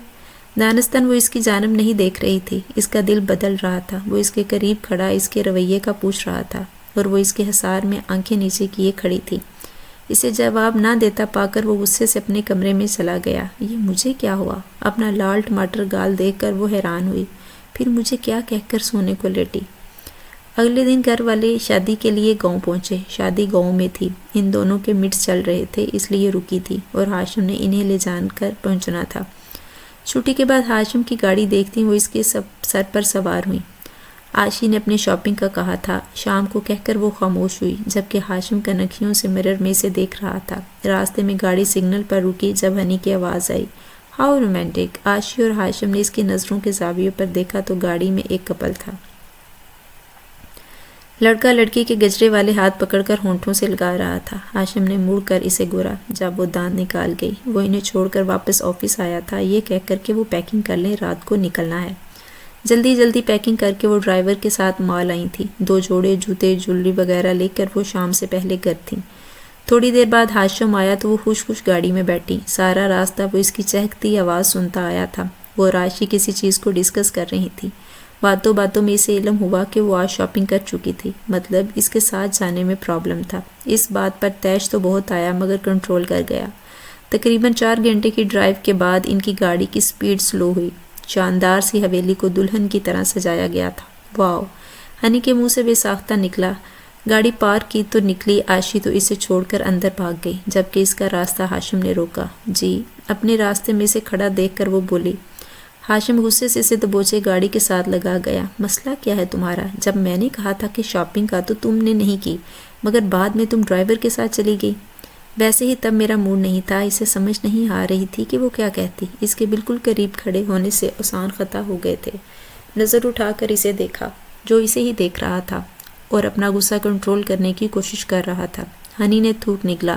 دانستان وہ اس کی جانب نہیں دیکھ رہی تھی۔ اس کا دل بدل رہا تھا۔ وہ اس کے قریب کھڑا اس کے رویے کا پوچھ رہا تھا اور وہ اس کے حصار میں آنکھیں نیچے کیے کھڑی تھی۔ اسے جواب نہ دیتا پا کر وہ غصے سے اپنے کمرے میں چلا گیا۔ یہ مجھے کیا ہوا؟ اپنا لال ٹماٹر گال دیکھ کر وہ حیران ہوئی۔ پھر مجھے کیا کہہ کر سونے کو لیٹی۔ اگلے دن گھر والے شادی کے لیے گاؤں پہنچے۔ شادی گاؤں میں تھی۔ ان دونوں کے مٹس چل رہے تھے اس لیے رکی تھی اور ہاشم نے انہیں لے جان کر پہنچنا تھا۔ چھٹی کے بعد ہاشم کی گاڑی دیکھتی وہ اس کے سر پر سوار ہوئی۔ عاشی نے اپنی شاپنگ کا کہا تھا، شام کو کہہ کر وہ خاموش ہوئی جبکہ ہاشم کنکھیوں سے مرر میں سے دیکھ رہا تھا۔ راستے میں گاڑی سگنل پر رکی جب ہنی کی آواز آئی۔ How romantic. عاشی اور ہاشم نے اس کی نظروں کے زاویے پر دیکھا تو گاڑی میں ایک کپل تھا۔ لڑکا لڑکی کے گجرے والے ہاتھ پکڑ کر ہونٹوں سے لگا رہا تھا۔ ہاشم نے مڑ کر اسے گورا جب وہ دانت نکال گئی۔ وہ انہیں چھوڑ کر واپس آفس آیا تھا یہ کہہ کر کہ وہ پیکنگ کر لیں، رات کو نکلنا ہے۔ جلدی پیکنگ کر کے وہ ڈرائیور کے ساتھ مال آئی تھیں۔ 2 جوڑے جوتے جولری وغیرہ لے کر وہ شام سے پہلے گھر تھیں۔ تھوڑی دیر بعد ہاشم آیا تو وہ خوش گاڑی میں بیٹھی۔ سارا راستہ وہ اس کی چہکتی آواز سنتا آیا تھا۔ وہ راشی کسی چیز کو ڈسکس کر رہی تھی۔ باتوں میں اسے علم ہوا کہ وہ آج شاپنگ کر چکی تھی، مطلب اس کے ساتھ جانے میں پرابلم تھا۔ اس بات پر تیش تو بہت آیا مگر کنٹرول کر گیا۔ تقریباً 4 گھنٹے کی ڈرائیو کے بعد ان کی گاڑی کی سپیڈ سلو ہوئی۔ شاندار سی حویلی کو دلہن کی طرح سجایا گیا تھا۔ واو، ہنی کے منہ سے بے ساختہ نکلا۔ گاڑی پارک کی تو نکلی عاشی تو اسے چھوڑ کر اندر بھاگ گئی، جبکہ اس کا راستہ ہاشم نے روکا۔ جی، اپنے راستے میں سے کھڑا دیکھ کر وہ بولی۔ ہاشم غصے سے اسے دبوچے گاڑی کے ساتھ لگا گیا۔ مسئلہ کیا ہے تمہارا؟ جب میں نے کہا تھا کہ شاپنگ کا تو تم نے نہیں کی، مگر بعد میں تم ڈرائیور کے ساتھ چلی گئی۔ ویسے ہی تب میرا موڈ نہیں تھا، اسے سمجھ نہیں آ رہی تھی کہ وہ کیا کہتی۔ اس کے بالکل قریب کھڑے ہونے سے آسان خطا ہو گئے تھے۔ نظر اٹھا کر اسے دیکھا، جو اسے ہی دیکھ رہا تھا، اور اپنا غصہ کنٹرول کرنے کی کوشش کر رہا تھا۔ ہنی نے تھوک نکلا۔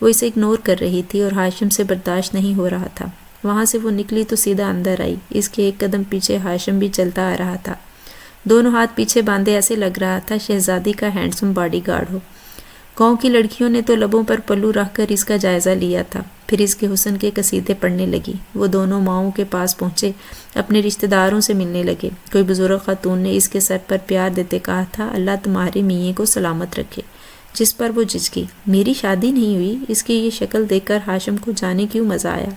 وہ اسے اگنور کر رہی تھی اور ہاشم سے برداشت نہیں ہو رہا تھا۔ وہاں سے وہ نکلی تو سیدھا اندر آئی۔ اس کے ایک قدم پیچھے ہاشم بھی چلتا آ رہا تھا، دونوں ہاتھ پیچھے باندھے، ایسے لگ رہا تھا شہزادی کا ہینڈسم باڈی گارڈ ہو۔ گاؤں کی لڑکیوں نے تو لبوں پر پلو رکھ کر اس کا جائزہ لیا تھا، پھر اس کے حسن کے قصیدے پڑھنے لگی۔ وہ دونوں ماؤں کے پاس پہنچے، اپنے رشتہ داروں سے ملنے لگے۔ کوئی بزرگ خاتون نے اس کے سر پر پیار دیتے کہا تھا، اللہ تمہارے میاں کو سلامت رکھے، جس پر وہ جھجکی۔ میری شادی نہیں ہوئی؟ اس کی یہ شکل دیکھ کر ہاشم کو جانے کیوں مزہ آیا۔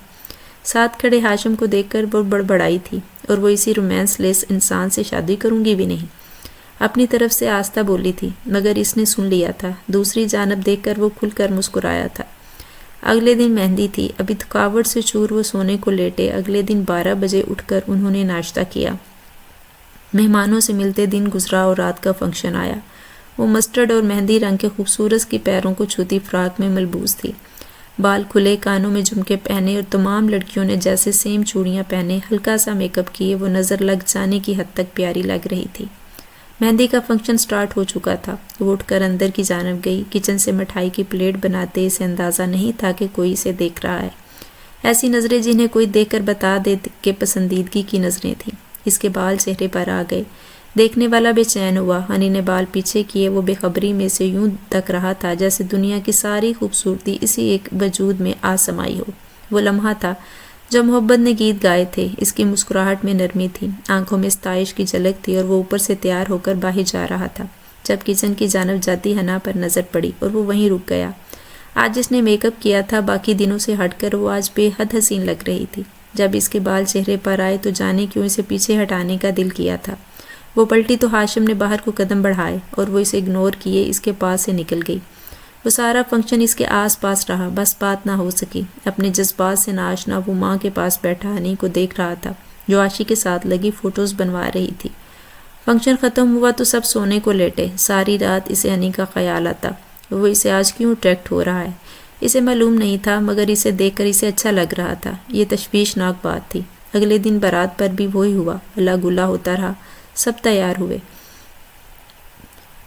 ساتھ کھڑے ہاشم کو دیکھ کر وہ بڑبڑائی تھی، اور وہ اسی رومانس لیس انسان سے شادی کروں گی بھی نہیں، اپنی طرف سے آستہ بولی تھی، مگر اس نے سن لیا تھا۔ دوسری جانب دیکھ کر وہ کھل کر مسکرایا تھا۔ اگلے دن مہندی تھی، ابھی تھکاوٹ سے چور وہ سونے کو لیٹے۔ اگلے دن 12 بجے اٹھ کر انہوں نے ناشتہ کیا۔ مہمانوں سے ملتے دن گزرا اور رات کا فنکشن آیا۔ وہ مسٹرڈ اور مہندی رنگ کے خوبصورت کی پیروں کو چھوتی فراک میں ملبوس تھی، بال کھلے، کانوں میں جھمکے پہنے، اور تمام لڑکیوں نے جیسے سیم چوڑیاں پہنے، ہلکا سا میک اپ کیے، وہ نظر لگ جانے کی حد تک پیاری لگ رہی تھی۔ مہندی کا فنکشن سٹارٹ ہو چکا تھا۔ وہ اٹھ کر اندر کی جانب گئی، کچن سے مٹھائی کی پلیٹ بناتے اسے اندازہ نہیں تھا کہ کوئی اسے دیکھ رہا ہے۔ ایسی نظریں جنہیں کوئی دیکھ کر بتا دے کہ پسندیدگی کی نظریں تھیں۔ اس کے بال چہرے پر آ گئے، دیکھنے والا بے چین ہوا۔ ہنی نے بال پیچھے کیے، وہ بے خبری میں سے یوں تک رہا تھا جیسے دنیا کی ساری خوبصورتی اسی ایک وجود میں آ سمائی ہو۔ وہ لمحہ تھا جب محبت نے گیت گائے تھے۔ اس کی مسکراہٹ میں نرمی تھی، آنکھوں میں ستائش کی جھلک تھی، اور وہ اوپر سے تیار ہو کر باہر جا رہا تھا جب کچن کی جانب جاتی حنا پر نظر پڑی، اور وہ وہیں رک گیا۔ آج اس نے میک اپ کیا تھا، باقی دنوں سے ہٹ کر وہ آج بے حد حسین لگ رہی تھی۔ جب اس کے بال چہرے پر آئے تو جانے کیوں اسے پیچھے ہٹانے کا دل کیا تھا۔ وہ پلٹی تو ہاشم نے باہر کو قدم بڑھائے، اور وہ اسے اگنور کیے اس کے پاس سے نکل گئی۔ وہ سارا فنکشن اس کے آس پاس رہا، بس بات نہ ہو سکی۔ اپنے جذبات سے ناآشنا وہ ماں کے پاس بیٹھا ہنی کو دیکھ رہا تھا، جو عاشی کے ساتھ لگی فوٹوز بنوا رہی تھی۔ فنکشن ختم ہوا تو سب سونے کو لیٹے۔ ساری رات اسے ہنی کا خیال آتا، وہ اسے آج کیوں اٹریکٹ ہو رہا ہے۔ اسے معلوم نہیں تھا، مگر اسے دیکھ کر اسے اچھا لگ رہا تھا۔ یہ تشویشناک بات تھی۔ اگلے دن بارات پر بھی وہی ہوا، اللہ گلا ہوتا رہا۔ سب تیار ہوئے،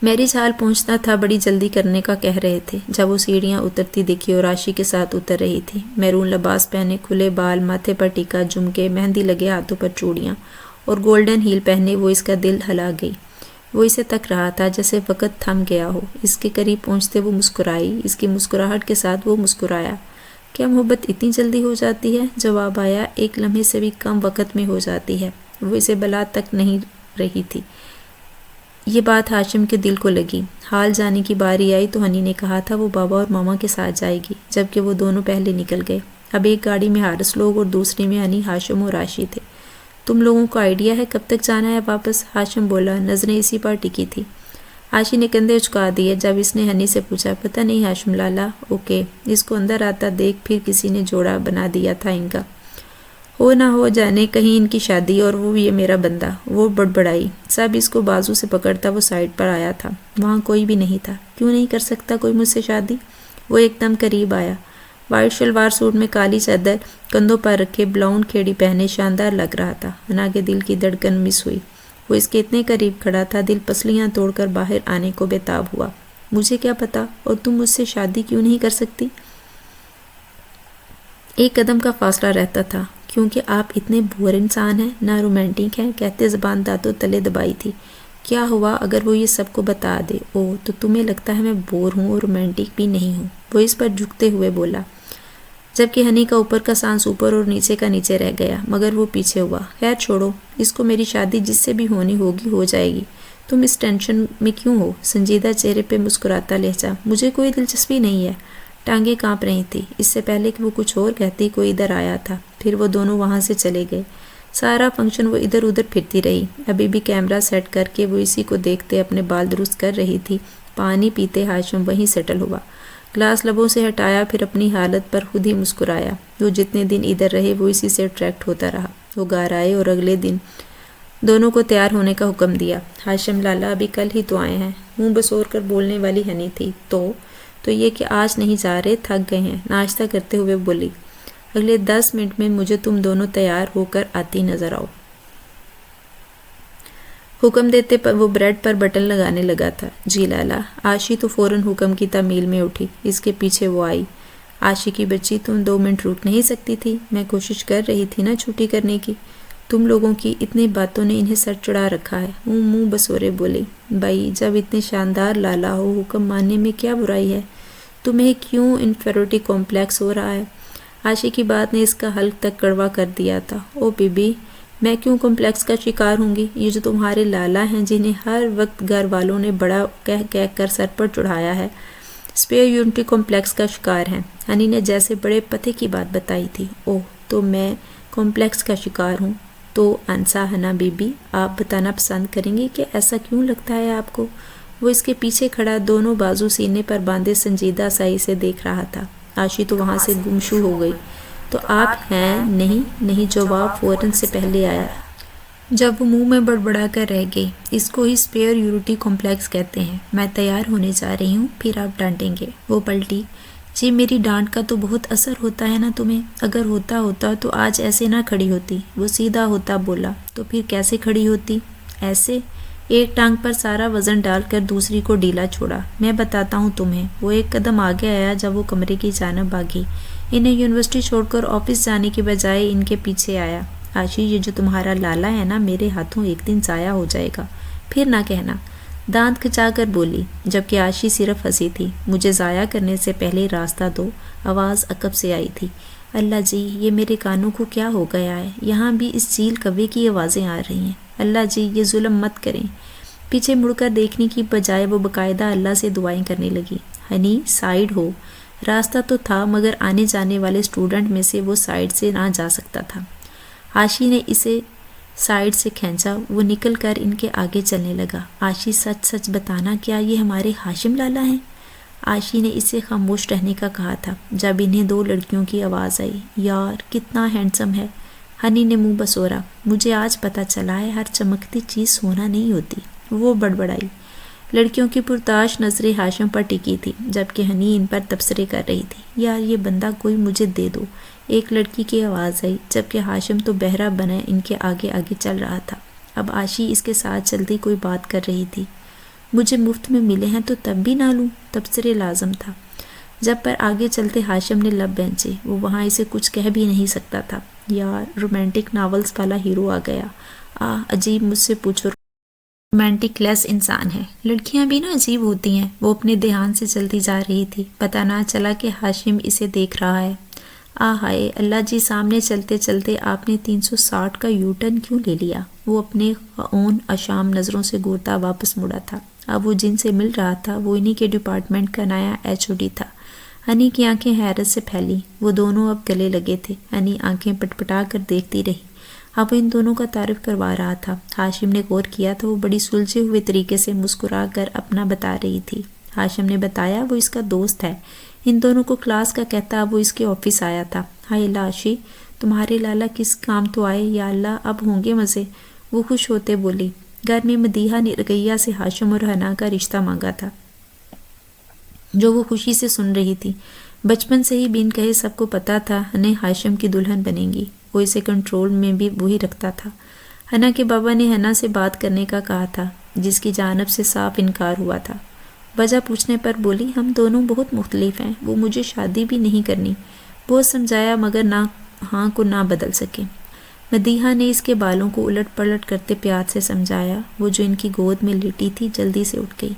میرج ہال پہنچنا تھا، بڑی جلدی کرنے کا کہہ رہے تھے۔ جب وہ سیڑھیاں اترتی دیکھی اور عاشی کے ساتھ اتر رہی تھی، میرون لباس پہنے، کھلے بال، ماتھے پر ٹیکا، جھمکے، مہندی لگے ہاتھوں پر چوڑیاں اور گولڈن ہیل پہنے، وہ اس کا دل ہلا گئی۔ وہ اسے تک رہا تھا جیسے وقت تھم گیا ہو۔ اس کے قریب پہنچتے وہ مسکرائی، اس کی مسکراہٹ کے ساتھ وہ مسکرایا۔ کیا محبت اتنی جلدی ہو جاتی ہے؟ جواب آیا، ایک لمحے سے بھی کم وقت میں ہو جاتی ہے۔ وہ اسے بلا تک نہیں رہی تھی۔ یہ بات ہاشم کے دل کو لگی۔ ہال جانے کی باری آئی تو ہنی نے کہا تھا وہ بابا اور ماما کے ساتھ جائے گی، جبکہ وہ دونوں پہلے نکل گئے۔ اب ایک گاڑی میں حارث لوگ اور دوسری میں ہنی، ہاشم اور عاشی تھے۔ تم لوگوں کو آئیڈیا ہے کب تک جانا ہے واپس؟ ہاشم بولا، نظریں اسی پر ٹکی تھی۔ عاشی نے کندھے اچکا دیے جب اس نے ہنی سے پوچھا، پتہ نہیں ہاشم لالا۔ اوکے، اس کو اندر آتا دیکھ پھر کسی نے جوڑا بنا دیا تھا ان کا، ہو نہ ہو جانے کہیں ان کی شادی، اور وہ یہ میرا بندہ۔ وہ بڑبڑائی، سب اس کو بازو سے پکڑتا وہ سائڈ پر آیا تھا، وہاں کوئی بھی نہیں تھا۔ کیوں نہیں کر سکتا کوئی مجھ سے شادی؟ وہ ایک دم قریب آیا، وائٹ شلوار سوٹ میں کالی چادر کندھوں پر رکھے، بلاؤن کھیڑی پہنے، شاندار لگ رہا تھا۔ حنا کے دل کی دھڑکن مس ہوئی۔ وہ اس کے اتنے قریب کھڑا تھا، دل پسلیاں توڑ کر باہر آنے کو بےتاب ہوا۔ مجھے کیا پتا، اور تم مجھ سے شادی کیوں نہیں کر سکتی؟ ایک قدم کا فاصلہ رہتا تھا، کیونکہ آپ اتنے بور انسان ہیں، نہ رومانٹک ہیں، کہتے زبان دانتوں تلے دبائی تھی۔ کیا ہوا اگر وہ یہ سب کو بتا دے؟ او، تو تمہیں لگتا ہے میں بور ہوں اور رومانٹک بھی نہیں ہوں؟ وہ اس پر جھکتے ہوئے بولا، جبکہ ہنی کا اوپر کا سانس اوپر اور نیچے کا نیچے رہ گیا، مگر وہ پیچھے ہوا۔ خیر چھوڑو اس کو، میری شادی جس سے بھی ہونی ہوگی ہو جائے گی، تم اس ٹینشن میں کیوں ہو؟ سنجیدہ چہرے پہ مسکراتا لہجہ، مجھے کوئی دلچسپی نہیں ہے۔ ٹانگیں کانپ رہی تھی۔ اس سے پہلے کہ وہ کچھ اور کہتی کوئی ادھر آیا تھا، پھر وہ دونوں وہاں سے چلے گئے۔ سارا فنکشن وہ ادھر ادھر پھرتی رہی. ابھی بھی کیمرہ سیٹ کر کے وہ اسی کو دیکھتے اپنے بال درست کر رہی تھی. پانی پیتے ہاشم وہیں سیٹل ہوا. گلاس لبوں سے ہٹایا، پھر اپنی حالت پر خود ہی مسکرایا. وہ جتنے دن ادھر رہے وہ اسی سے اٹریکٹ ہوتا رہا. وہ گھر آئے اور اگلے دن دونوں کو تیار ہونے کا حکم دیا. ہاشم لالا ابھی کل ہی تو آئے ہیں. منہ بسور کر بولنے والی ہنی تھی. تو یہ کہ آج نہیں جا رہے، تھک گئے ہیں. ناشتہ کرتے ہوئے بولی، اگلے 10 منٹ میں مجھے تم دونوں تیار ہو کر آتی نظر آؤ. حکم دیتے پر وہ بریڈ پر بٹن لگانے لگا تھا. جی لالا. آشی تو فوراً حکم کی تعمیل میں اٹھی. اس کے پیچھے وہ آئی. آشی کی بچی، تم 2 منٹ رک نہیں سکتی تھی؟ میں کوشش کر رہی تھی نا چھٹی کرنے کی. تم لوگوں کی اتنی باتوں نے انہیں سر چڑھا رکھا ہے. منہ بسورے بولی. بھائی جب اتنے شاندار لالا ہو، حکم ماننے میں کیا برائی ہے؟ تمہیں کیوں انفیریورٹی کمپلیکس ہو رہا ہے؟ آشی کی بات نے اس کا حلق تک کڑوا کر دیا تھا. او بی بی، میں کیوں کمپلیکس کا شکار ہوں گی؟ یہ جو تمہارے لالا ہیں جنہیں ہر وقت گھر والوں نے بڑا کہہ کر سر پر چڑھایا ہے، اسپیئر یونٹی کمپلیکس کا شکار ہیں. ہنی نے جیسے بڑے پتے کی بات بتائی تھی. اوہ، تو میں کمپلیکس کا شکار ہوں؟ تو انسا ہنا بی بی، آپ بتانا پسند کریں گی کہ ایسا کیوں لگتا ہے آپ کو؟ وہ اس کے پیچھے کھڑا دونوں بازو سینے پر باندھے سنجیدہ سائی سے دیکھ رہا تھا. آشی تو وہاں سے گمشو ہو گئی. تو آپ ہیں؟ نہیں جواب فوراً سے پہلے آیا جب وہ منہ میں بڑبڑا کر رہ گئی. اس کو ہی اسپیئر یونٹی کمپلیکس کہتے ہیں. میں تیار ہونے جا رہی ہوں، پھر آپ ڈانٹیں گے. وہ پلٹی. جی میری ڈانٹ کا تو بہت اثر ہوتا ہے نا تمہیں. اگر ہوتا تو آج ایسے نہ کھڑی ہوتی. وہ سیدھا ہوتا بولا. تو پھر کیسے کھڑی ہوتی؟ ایسے. ایک ٹانگ پر سارا وزن ڈال کر دوسری کو ڈھیلا چھوڑا. میں بتاتا ہوں تمہیں. وہ ایک قدم آگے آیا جب وہ کمرے کی جانب بھاگی. انہیں یونیورسٹی چھوڑ کر آفس جانے کے بجائے ان کے پیچھے آیا. آشی، یہ جو تمہارا لالا ہے نا، میرے ہاتھوں ایک دن ضائع ہو جائے گا. پھر نہ کہنا. دانت کھچا کر بولی، جبکہ آشی صرف ہنسی تھی. مجھے ضائع کرنے سے پہلے راستہ دو. آواز عقب سے آئی تھی. اللہ جی، یہ میرے کانوں کو کیا ہو گیا ہے؟ یہاں بھی اس چیل کوے کی آوازیں آ رہی ہیں. اللہ جی، یہ ظلم مت کریں. پیچھے مڑ کر دیکھنے کی بجائے وہ باقاعدہ اللہ سے دعائیں کرنے لگی. ہنی، سائیڈ ہو. راستہ تو تھا مگر آنے جانے والے اسٹوڈنٹ میں سے وہ سائیڈ سے نہ جا سکتا تھا. آشی نے اسے سائیڈ سے کھینچا. وہ نکل کر ان کے آگے چلنے لگا. آشی، سچ بتانا، کیا یہ ہمارے ہاشم لالا ہیں؟ آشی نے اسے خاموش رہنے کا کہا تھا جب انہیں 2 لڑکیوں کی آواز آئی. یار کتنا ہینڈسم ہے. ہنی نے منہ بسورا. مجھے آج پتہ چلا ہے ہر چمکتی چیز سونا نہیں ہوتی. وہ بڑبڑائی. لڑکیوں کی پرتاش نظریں ہاشم پر ٹکی تھی جبکہ ہنی ان پر تبصرے کر رہی تھی. یار یہ بندہ کوئی مجھے دے دو. ایک لڑکی کی آواز آئی جبکہ ہاشم تو بہرا بنا ان کے آگے آگے چل رہا تھا. اب آشی اس کے ساتھ چلتی کوئی بات کر رہی تھی. مجھے مفت میں ملے ہیں تو تب بھی نہ لوں. تبصرے لازم تھا. جب پر آگے چلتے ہاشم نے لب بینچے. وہ وہاں اسے کچھ کہہ بھی نہیں سکتا تھا. یار رومانٹک ناولز والا ہیرو آ گیا. عجیب، مجھ سے پوچھو رومانٹک لیس انسان ہے. لڑکیاں بھی نا عجیب ہوتی ہیں. وہ اپنے دھیان سے چلتی جا رہی تھی. پتہ نہ چلا کہ ہاشم اسے دیکھ رہا ہے. ہائے اللہ جی، سامنے چلتے چلتے آپ نے 360 کا یو ٹرن کیوں لے لیا؟ وہ اپنے خون اشام نظروں سے گورتا واپس مڑا تھا. اب وہ جن سے مل رہا تھا وہ انہی کے ڈپارٹمنٹ کا نیا HOD تھا. ہنی کی آنکھیں حیرت سے پھیلی. وہ دونوں اب گلے لگے تھے. ہنی آنکھیں پٹپٹا کر دیکھتی رہی. اب ان دونوں کا تعارف کروا رہا تھا. ہاشم نے غور کیا تو وہ بڑی سلجھے ہوئے طریقے سے مسکرا کر اپنا بتا رہی تھی. ہاشم نے بتایا وہ اس کا دوست ہے. ان دونوں کو کلاس کا کہتا وہ اس کے آفس آیا تھا. ہائے لاشی، تمہارے لالا کس کام تو آئے. یا اللہ، اب ہوں گے مزے. وہ خوش ہوتے بولی. گھر میں مدیحہ نے رقیہ سے ہاشم اور حنا کا رشتہ مانگا تھا جو وہ خوشی سے سن رہی تھی. بچپن سے ہی بن کہے سب کو پتا تھا حنا ہاشم کی دلہن بنے گی. وہ اسے کنٹرول میں بھی وہی رکھتا تھا. حنا کے بابا نے حنا سے بات کرنے کا کہا تھا جس کی جانب سے صاف انکار ہوا تھا. وجہ پوچھنے پر بولی، ہم دونوں بہت مختلف ہیں. وہ مجھے شادی بھی نہیں کرنی. بہت سمجھایا مگر نہ ہاں کو نہ بدل سکے. مدیحہ نے اس کے بالوں کو الٹ پلٹ کرتے پیار سے سمجھایا. وہ جو ان کی گود میں لیٹی تھی جلدی سے اٹھ گئی.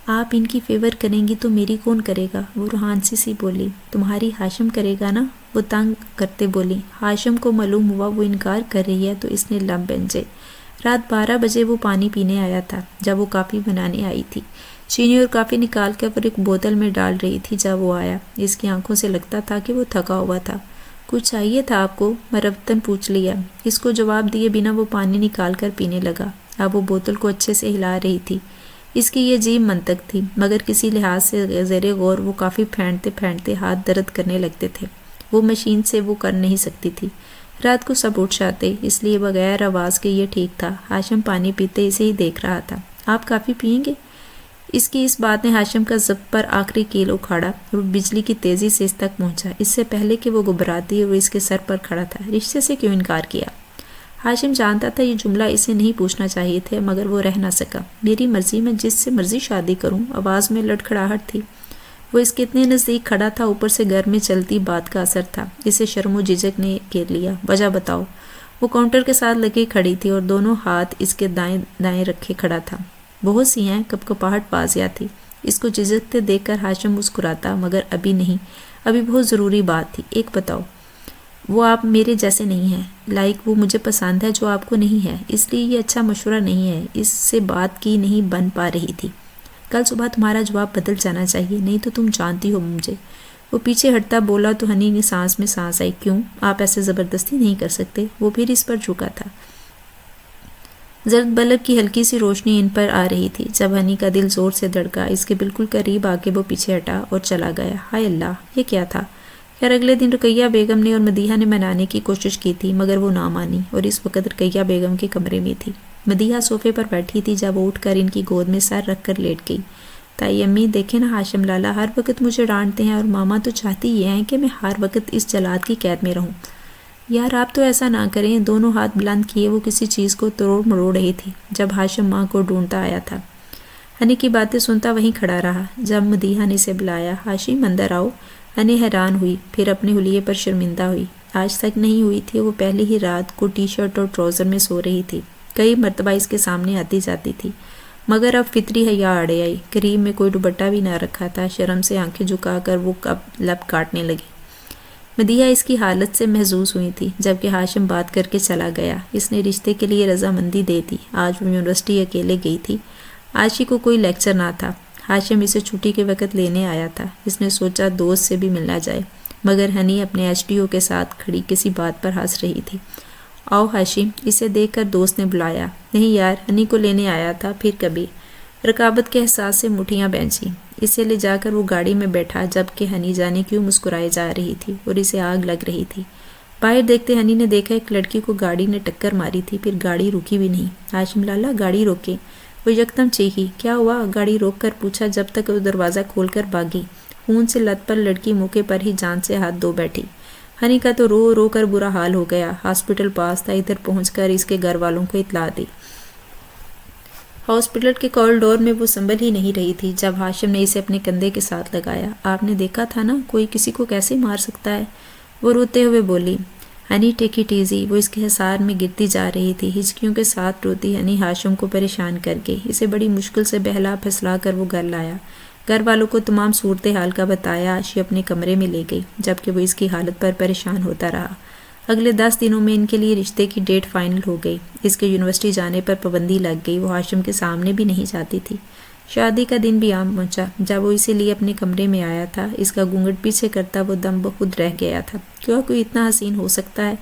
آپ ان کی فیور کریں گی تو میری کون کرے گا؟ وہ روحانسی سی بولی. تمہاری ہاشم کرے گا نا؟ وہ تنگ کرتے بولی. ہاشم کو معلوم ہوا وہ انکار کر رہی ہے تو اس نے لب بینچے. رات 12 بجے وہ پانی پینے آیا تھا جب وہ کافی بنانے آئی تھی. چینی اور کافی نکال کر ایک بوتل میں ڈال رہی تھی جب وہ آیا. اس کی آنکھوں سے لگتا تھا کہ وہ تھکا ہوا تھا. کچھ چاہیے تھا آپ کو؟ مرتباً پوچھ لیا۔ اس کو جواب دیے بنا وہ پانی نکال کر پینے لگا۔ اب وہ بوتل کو اچھے سے ہلا رہی تھی۔ اس کی یہ عجیب منطق تھی، مگر کسی لحاظ سے زیر غور وہ کافی پھینٹتے پھینٹتے ہاتھ درد کرنے لگتے تھے۔ وہ مشین سے وہ کر نہیں سکتی تھی۔ رات کو سب اٹھ جاتے، اس لیے بغیر آواز کے یہ ٹھیک تھا۔ ہاشم پانی پیتے اسے ہی دیکھ رہا تھا۔ آپ کافی پئیں گے؟ اس کی اس بات نے ہاشم کا ضبط پر آخری کیل اکھاڑا اور بجلی کی تیزی سے اس تک پہنچا، اس سے پہلے کہ وہ گھبراتی اور وہ اس کے سر پر کھڑا تھا۔ رشتے سے کیوں انکار کیا؟ ہاشم جانتا تھا یہ جملہ اسے نہیں پوچھنا چاہیے تھے، مگر وہ رہ نہ سکا۔ میری مرضی، میں جس سے مرضی شادی کروں۔ آواز میں لڑکھڑاہٹ تھی۔ وہ اس کے اتنے نزدیک کھڑا تھا، اوپر سے گھر میں چلتی بات کا اثر تھا۔ اسے شرم و جھجک نے گھیر لیا۔ وجہ بتاؤ۔ وہ کاؤنٹر کے ساتھ لگی کھڑی تھی اور دونوں ہاتھ اس کے دائیں دائیں رکھے کھڑا تھا۔ بہت سی ہیں، کپکپاہٹ واضح تھی۔ اس کو جھجکتے دیکھ کر ہاشم مسکراتا، مگر ابھی نہیں، ابھی بہت ضروری بات تھی۔ ایک بتاؤ۔ وہ آپ میرے جیسے نہیں ہیں، لائک وہ مجھے پسند ہے جو آپ کو نہیں ہے، اس لیے یہ اچھا مشورہ نہیں ہے۔ اس سے بات کی نہیں بن پا رہی تھی۔ کل صبح تمہارا جواب بدل جانا چاہیے، نہیں تو تم جانتی ہو مجھے۔ وہ پیچھے ہٹتا بولا تو ہنی کی سانس میں سانس آئی۔ کیوں؟ آپ ایسے زبردستی نہیں کر سکتے۔ وہ پھر اس پر جھکا تھا۔ زرد بلب کی ہلکی سی روشنی ان پر آ رہی تھی۔ جب ہنی کا دل زور سے دھڑکا، اس کے بالکل قریب آ کے وہ پیچھے ہٹا اور چلا گیا۔ ہائے اللہ، یہ کیا تھا؟ خیر اگلے دن رقیہ بیگم نے اور مدیحہ نے منانے کی کوشش کی تھی، مگر وہ نہ مانی، اور اس وقت رقیہ بیگم کے کمرے میں تھی۔ مدیحہ صوفے پر بیٹھی تھی جب وہ اٹھ کر ان کی گود میں سر رکھ کر لیٹ گئی۔ تائی امی، دیکھیں نا ہاشم لالا ہر وقت مجھے ڈانٹتے ہیں، اور ماما تو چاہتی یہ ہیں کہ میں ہر وقت اس جلاد کی قید میں رہوں۔ یار آپ تو ایسا نہ کریں۔ دونوں ہاتھ بلند کیے وہ کسی چیز کو توڑ مروڑ رہی تھی جب ہاشم ماں کو ڈھونڈتا آیا تھا۔ ہنی کی باتیں سنتا وہیں کھڑا رہا۔ جب مدیحہ نے اسے بلایا، ہاشم اندر آؤ، ہنی حیران ہوئی، پھر اپنے حلیے پر شرمندہ ہوئی۔ آج تک نہیں ہوئی تھی۔ وہ پہلی ہی رات کو ٹی شرٹ اور ٹراؤزر میں سو رہی تھی۔ کئی مرتبہ اس کے سامنے آتی جاتی تھی، مگر اب فطری حیا اڑے آئی۔ قریب میں کوئی دوپٹہ بھی نہ رکھا تھا۔ شرم سے آنکھیں جھکا کر وہ کب لب کاٹنے لگی۔ مدیحہ اس کی حالت سے محظوظ ہوئی تھی، جبکہ ہاشم بات کر کے چلا گیا۔ اس نے رشتے کے لیے رضامندی دے دی۔ آج وہ یونیورسٹی اکیلے گئی تھی۔ عائشی کو کوئی لیکچر نہ تھا۔ ہاشم اسے چھٹی کے وقت لینے آیا تھا۔ اس نے سوچا دوست سے بھی ملنا جائے، مگر ہنی اپنے ایچ ڈی او کے ساتھ کھڑی کسی بات پر ہنس رہی تھی۔ آؤ ہاشم، اسے دیکھ کر دوست نے بلایا۔ نہیں یار، ہنی کو لینے آیا تھا، پھر کبھی۔ رقابت کے احساس سے مٹھیاں بینچیں۔ اسے لے جا کر وہ گاڑی میں بیٹھا، جبکہ ہنی جانے کیوں مسکرائے جا رہی تھی اور اسے آگ لگ رہی تھی۔ باہر دیکھتے ہنی نے دیکھا ایک لڑکی کو گاڑی نے ٹکر ماری تھی، پھر گاڑی رکی بھی نہیں۔ ہاشم لالا گاڑی روکے۔ وہ یکدم چیخی۔ کیا ہوا؟ گاڑی روک کر پوچھا، جب تک وہ دروازہ کھول کر بھاگی۔ خون سے لت پر لڑکی موقع پر ہی جان سے ہاتھ دھو بیٹھی۔ ہنی کا تو رو رو کر برا حال ہو گیا۔ ہاسپٹل پاس تھا، ادھر پہنچ کر اس کے گھر والوں کو اطلاع دی۔ ہاسپٹل کے کوریڈور میں وہ سنبھل ہی نہیں رہی تھی جب ہاشم نے اسے اپنے کندھے کے ساتھ لگایا۔ آپ نے دیکھا تھا نا، کوئی کسی کو کیسے مار سکتا ہے؟ وہ روتے ہوئے بولی۔ Honey take it easy. وہ اس کے حصار میں گرتی جا رہی تھی۔ ہچکیوں کے ساتھ روتی ہنی ہاشم کو پریشان کر گئی۔ اسے بڑی مشکل سے بہلا پھسلا کر وہ گھر لایا۔ گھر والوں کو تمام صورتحال کا بتایا۔ عائشی اپنے کمرے میں لے گئی، جبکہ وہ اس کی حالت پر پریشان ہوتا رہا۔ اگلے 10 دنوں میں ان کے لیے رشتے کی ڈیٹ فائنل ہو گئی۔ اس کے یونیورسٹی جانے پر پابندی لگ گئی۔ وہ ہاشم کے سامنے بھی نہیں جاتی تھی۔ شادی کا دن بھی عام پہنچا۔ جب وہ اسی لیے اپنے کمرے میں آیا تھا، اس کا گھونگھٹ پیچھے کرتا وہ دم بخود رہ گیا تھا۔ کیا کوئی اتنا حسین ہو سکتا ہے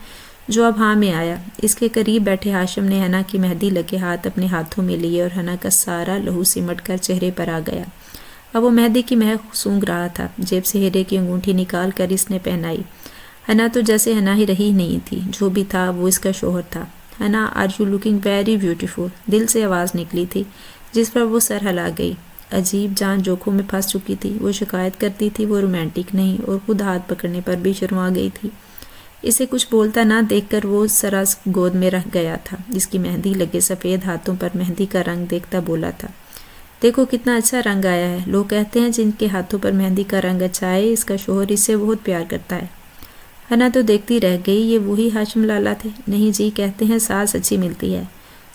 جو اب ہاں میں آیا؟ اس کے قریب بیٹھے ہاشم نے حنا کی مہندی لگے ہاتھ اپنے ہاتھوں میں لیے اور حنا کا سارا لہو سمٹ کر چہرے پر آ گیا۔ اب وہ مہندی کی مہک سونگھ رہا تھا۔ جیب سے ہیرے کی انگوٹھی نکال کر اس نے پہنائی۔ حنا تو جیسے حنا ہی رہی نہیں تھی، جو بھی تھا وہ اس کا شوہر تھا۔ Hina, are you looking very beautiful, دل سے آواز نکلی تھی، جس پر وہ سر ہلا گئی۔ عجیب جان جوکھوں میں پھنس چکی تھی۔ وہ شکایت کرتی تھی وہ رومانٹک نہیں، اور خود ہاتھ پکڑنے پر بھی شرما گئی تھی۔ اسے کچھ بولتا نہ دیکھ کر وہ سراس گود میں رکھ گیا تھا۔ اس کی مہندی لگے سفید ہاتھوں پر مہندی کا رنگ دیکھتا بولا تھا، دیکھو کتنا اچھا رنگ آیا ہے۔ لوگ کہتے ہیں جن کے ہاتھوں پر مہندی کا رنگ اچھا ہے، اس کا شوہر اس سے بہت پیار کرتا ہے۔ حنا تو دیکھتی رہ گئی، یہ وہی ہاشم لالا تھے؟ نہیں جی، کہتے ہیں ساس اچھی ملتی ہے۔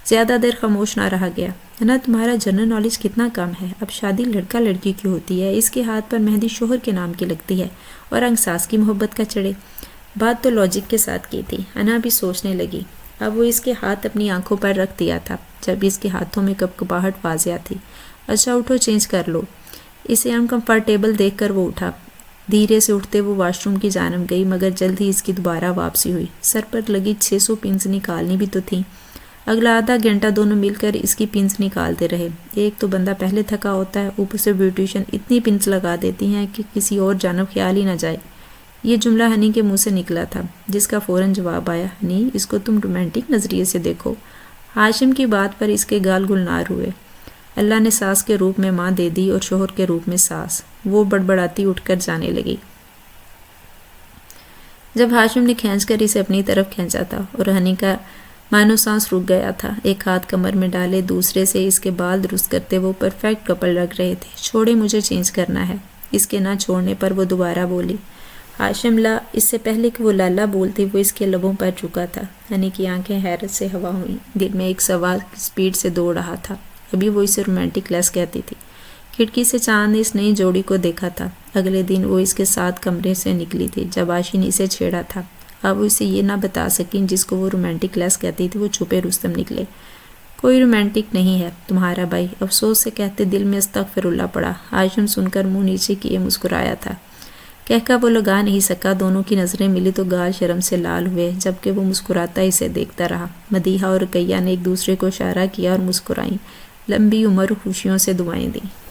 زیادہ دیر خاموش نہ رہا گیا۔ حنا، تمہارا جنرل نالج کتنا کم ہے۔ اب شادی لڑکا لڑکی کی ہوتی ہے، اس کے ہاتھ پر مہندی شوہر کے نام کی لگتی ہے، اور رنگ ساس کی محبت کا چڑھے۔ بات تو لاجک کے ساتھ کی تھی۔ حنا بھی سوچنے لگی۔ اب وہ اس کے ہاتھ اپنی آنکھوں پر رکھ دیا تھا، جب اس کے ہاتھوں میں کپکپاہٹ واضح تھی۔ اچھا اٹھو، چینج کر لو۔ اسے انکمفرٹیبل دیکھ کر وہ اٹھا۔ دھیرے سے اٹھتے وہ واش روم کی جانب گئی، مگر جلد ہی اس کی دوبارہ واپسی ہوئی۔ سر پر لگی 600 پنس نکالنی بھی تو تھیں۔ اگلا آدھا گھنٹہ دونوں مل کر اس کی پنس نکالتے رہے۔ ایک تو بندہ پہلے تھکا ہوتا ہے، اوپر سے بیوٹیشین اتنی پنس لگا دیتی ہیں کہ کسی اور جانب خیال ہی نہ جائے۔ یہ جملہ ہنی کے منہ سے نکلا تھا، جس کا فوراً جواب آیا، ہنی اس کو تم رومانٹک نظریے سے دیکھو۔ ہاشم کی بات پر اس کے گال گلنار ہوئے۔ اللہ نے ساس کے روپ میں ماں دے دی اور شوہر کے روپ میں ساس۔ وہ بڑبڑاتی اٹھ کر جانے لگی۔ جب ہاشم نے کھینچ کر اسے اپنی طرف کھینچا تھا اور ہنی کا مانو سانس رک گیا تھا، ایک ہاتھ کمر میں ڈالے دوسرے سے اس کے بال درست کرتے وہ پرفیکٹ کپل لگ رہے تھے۔ چھوڑے، مجھے چینج کرنا ہے۔ اس کے نہ چھوڑنے پر وہ دوبارہ بولی۔ ہاشم لا اس سے پہلے کہ وہ لالا بولتی وہ اس کے لبوں پر چکا تھا۔ ہنی کی آنکھیں حیرت سے ہوا ہوئیں، دل میں ایک سوال کی سپیڈ سے دوڑ رہا تھا۔ ابھی وہ اسے رومانٹک لیس کہتی تھی۔ کھڑکی سے چاند نے اس نئی جوڑی کو دیکھا تھا۔ اگلے دن وہ اس کے ساتھ کمرے سے نکلی تھی جب آشین اسے چھیڑا تھا۔ اب وہ اسے یہ نہ بتا سکیں جس کو وہ رومانٹک لیس کہتی تھی وہ چھپے رستم نکلے۔ کوئی رومانٹک نہیں ہے تمہارا بھائی، افسوس سے کہتے دل میں استغفر اللہ پڑا۔ ہاشم سن کر منہ نیچے کیے مسکرایا تھا۔ کہہ وہ لگا نہیں سکا۔ دونوں کی نظریں ملی تو گال شرم سے لال ہوئے، جبکہ وہ مسکراتا اسے دیکھتا رہا۔ مدیحہ اور رقیہ نے ایک دوسرے کو اشارہ کیا اور مسکرائیں۔ لمبی عمر خوشیوں سے دعائیں دیں۔